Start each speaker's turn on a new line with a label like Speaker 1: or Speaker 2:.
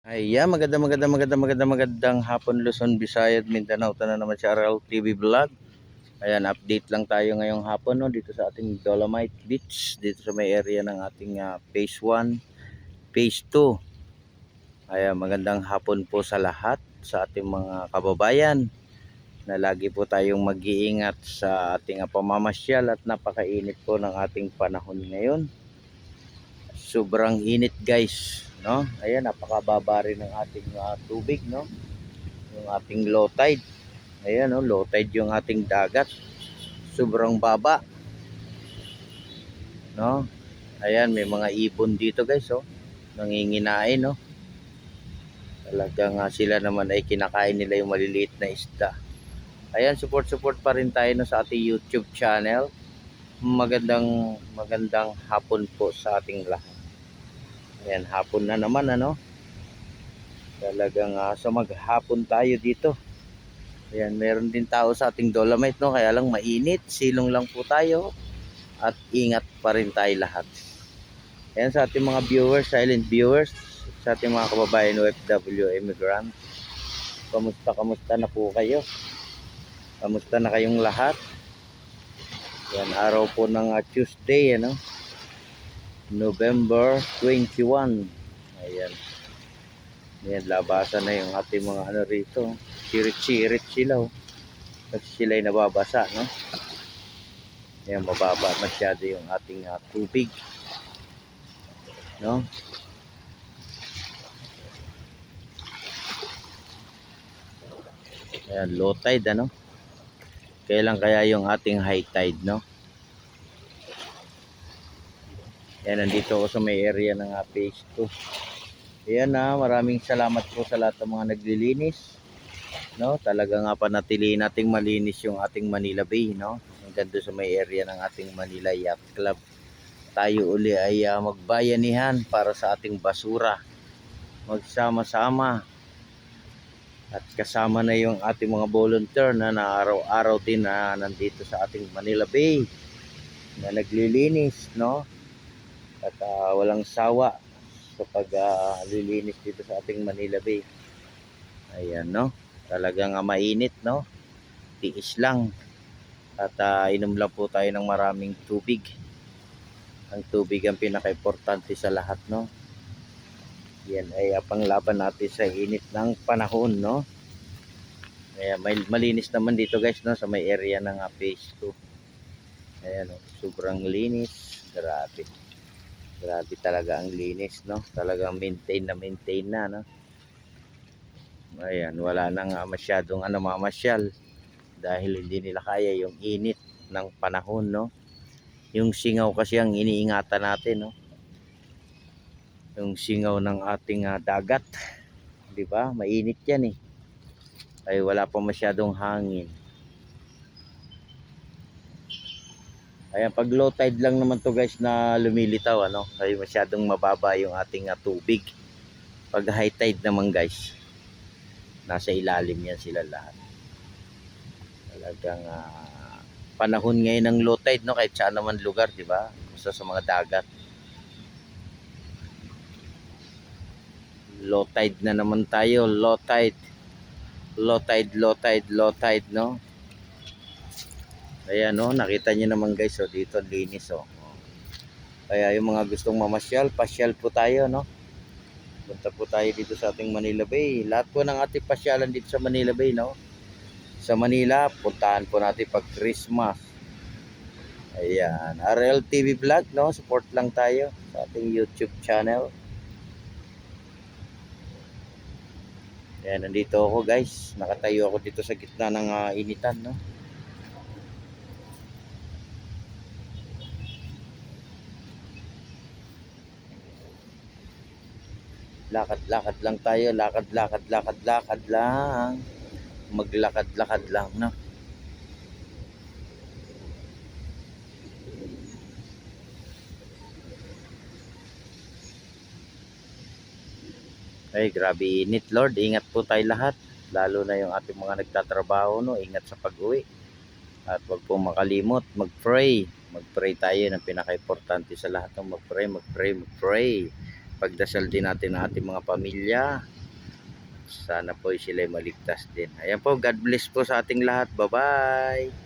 Speaker 1: Ayan, magandang hapon Luzon, Visayas, Mindanao. Ito na naman si RL TV Vlog. Ayan, update lang tayo ngayong hapon no, dito sa ating Dolomite Beach, dito sa may area ng ating Phase 1, Phase 2. Ayan, magandang hapon po sa lahat, sa ating mga kababayan na lagi po tayong mag-iingat sa ating pamamasyal at napakainit po ng ating panahon ngayon. Sobrang init guys, no? Ayan, napakababa rin ng ating tubig, no? Yung ating low tide. Ayan, no? Low tide yung ating dagat. Sobrang baba, no? Ayan, may mga ibon dito guys, oh. Nanginginain, no? Talagang sila naman ay kinakain nila yung maliliit na isda. Ayan, support pa rin tayo no, sa ating YouTube channel. Magandang hapon po sa ating lahat. Ayan, hapon na naman, ano? Talagang sa maghapon tayo dito. Ayan, meron din tao sa ating Dolomite, no? Kaya lang mainit, silong lang po tayo at ingat pa rin tayo lahat. Ayan, sa ating mga viewers, silent viewers, sa ating mga kababayan OFW immigrant, kamusta na po kayo? Kamusta na kayong lahat? Ayan, araw po ng Tuesday, ano? November 21. Ayan. Ayan, labasan na yung ating mga ano rito. Sirit sila, oh. Kasi sila ay nababasa, no? Ayan, mababa masyado yung ating tubig, no? Ayan, low tide, ano? Kailan kaya yung ating high tide, no? Ayan, nandito ako sa may area ng Phase 2. Ayan na, maraming salamat po sa lahat ng mga naglilinis, no? Talaga nga panatilihin nating malinis yung ating Manila Bay, no? Hanggang doon sa may area ng ating Manila Yacht Club. Tayo uli ay magbayanihan para sa ating basura. Magsama-sama. At kasama na yung ating mga volunteer na araw-araw din na nandito sa ating Manila Bay na naglilinis, no? At walang sawa sa paglilinis dito sa ating Manila Bay. Ayan, no? Talagang mainit, no? Tiis lang. At inom lang po tayo ng maraming tubig. Ang tubig ang pinaka-importante sa lahat, no? Yan ay panglaban natin sa init ng panahon, no? Kaya malinis naman dito guys, no, sa may area ng Phase 2. Ayan, no, sobrang linis. Grabe talaga ang linis, no? Talagang maintain na, no? Ayan, wala nang masyadong mamasyal dahil hindi nila kaya yung init ng panahon, no? Yung singaw kasi ang iniingatan natin, no? Yung singaw ng ating dagat, 'di ba? Mainit 'yan eh. Ay wala pa masyadong hangin. Ayan, pag low tide lang naman to guys na lumilitaw, ano? Ay masyadong mababa yung ating tubig. Pag high tide naman guys, nasa ilalim yan sila lahat. Talagang panahon ngayon ng low tide, no? Kahit saan naman lugar, 'di ba? Basta sa mga dagat. Low tide na naman tayo, low tide, no? Ayan, no, nakita niyo naman guys, oh, dito linis, oh. Kaya yung mga gustong mamasyal, pasyal po tayo, no? Punta po tayo dito sa ating Manila Bay. Lahat po ng ating pasyalan dito sa Manila Bay, no? Sa Manila, puntahan po natin pag Christmas. Ayan, RL TV Vlog, no? Support lang tayo sa ating YouTube channel. Ayan, nandito ako guys. Nakatayo ako dito sa gitna ng initan, no? Lakad-lakad lang tayo, lakad lang. Maglakad-lakad lang, no? Ay, grabe init, Lord. Ingat po tayo lahat. Lalo na yung ating mga nagtatrabaho, no? Ingat sa pag-uwi. At wag po makalimot, mag-pray. Mag-pray tayo ng pinaka-importante sa lahat. Mag-pray. Pagdasal din natin ang ating mga pamilya. Sana po sila maligtas din. Ayan po, God bless po sa ating lahat. Bye-bye.